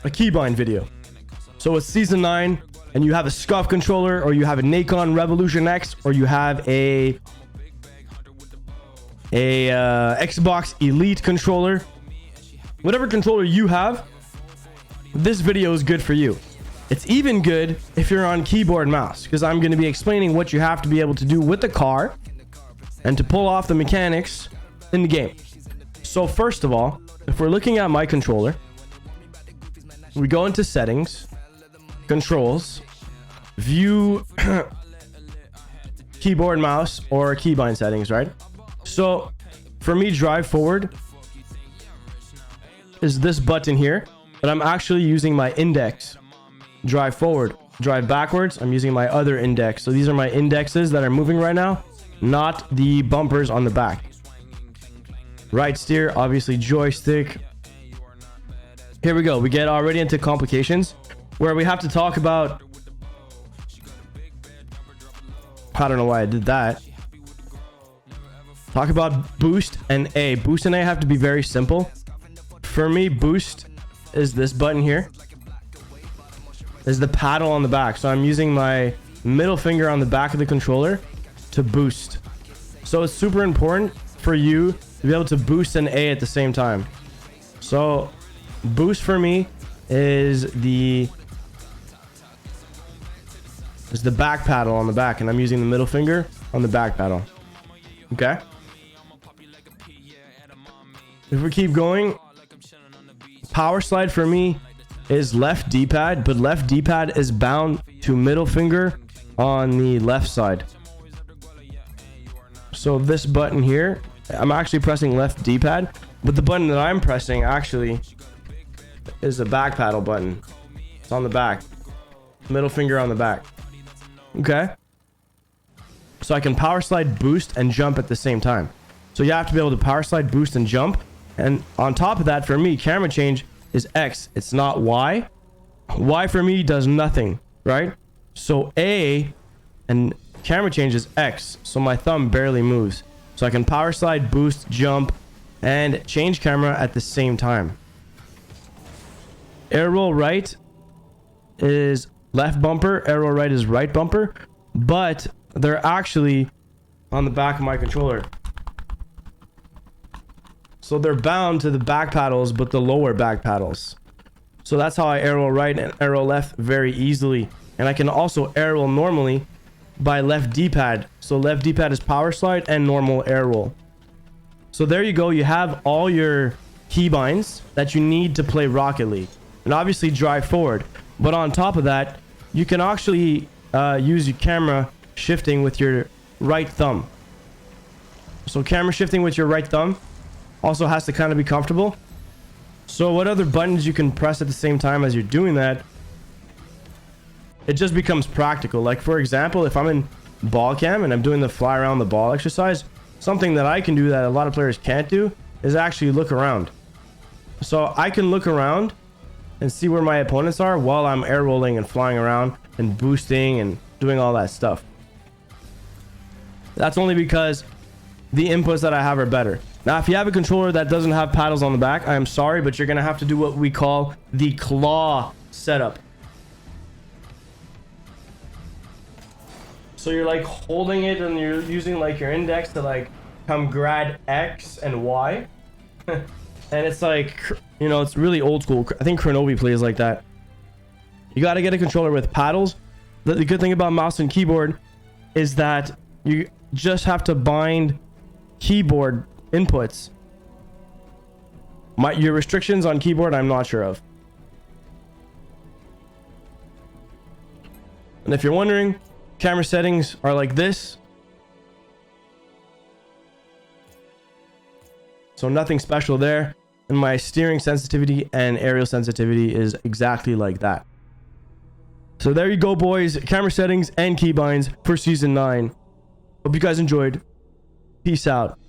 a keybind video. So it's season 9 and you have a SCUF controller, or you have a Nikon RevolutionX, or you have a Xbox Elite controller. Whatever controller you have, this video is good for you. It's even good if you're on keyboard and mouse, because I'm going to be explaining what you have to be able to do with the car and to pull off the mechanics in the game. So first of all, if we're looking at my controller, we go into settings, controls, view keyboard, mouse, or keybind settings, right? So for me, drive forward is this button here, but I'm actually using my index. Drive forward, drive backwards, I'm using my other index. So these are my indexes that are moving right now, not the bumpers on the back. Right steer, obviously joystick. Here we go. We get already into complications where we have to talk about, I don't know why I did that. Talk about boost and A. Boost and A have to be very simple. For me, boost is this button here. Is the paddle on the back. So I'm using my middle finger on the back of the controller to boost. So it's super important for you to be able to boost and A at the same time. So boost for me is the back paddle on the back, and I'm using the middle finger on the back paddle. Okay. If we keep going, power slide for me is left D-pad, but left D-pad is bound to middle finger on the left side. So this button here, I'm actually pressing left D-pad, but the button that I'm pressing actually is the back paddle button. It's on the back, middle finger on the back. Okay. So I can power slide, boost, and jump at the same time. So you have to be able to power slide, boost, and jump. And on top of that, for me, camera change is X. It's not Y. Y for me does nothing, right? So A and camera change is X. So my thumb barely moves. So I can power slide, boost, jump, and change camera at the same time. Air roll right is left bumper. Air roll right is right bumper. But they're actually on the back of my controller. So they're bound to the back paddles, but the lower back paddles. So that's how I arrow right and arrow left very easily. And I can also arrow normally by left D-pad. So left D-pad is power slide and normal air roll. So there you go. You have all your keybinds that you need to play Rocket League. And obviously drive forward. But on top of that, you can actually use your camera shifting with your right thumb. So camera shifting with your right thumb also has to kind of be comfortable. So what other buttons you can press at the same time as you're doing that, it just becomes practical. Like for example, if I'm in ball cam and I'm doing the fly around the ball exercise, something that I can do that a lot of players can't do is actually look around. So I can look around and see where my opponents are while I'm air rolling and flying around and boosting and doing all that stuff. That's only because the inputs that I have are better. Now, if you have a controller that doesn't have paddles on the back, I am sorry, but you're going to have to do what we call the claw setup. So you're like holding it and you're using like your index to like come grab X and Y. And it's like, you know, it's really old school. I think Kronobi plays like that. You got to get a controller with paddles. The good thing about mouse and keyboard is that you just have to bind keyboard inputs. Your restrictions on keyboard, I'm not sure of. And if you're wondering, camera settings are like this. So nothing special there. And my steering sensitivity and aerial sensitivity is exactly like that. So there you go, boys. Camera settings and keybinds for season 9. Hope you guys enjoyed. Peace out.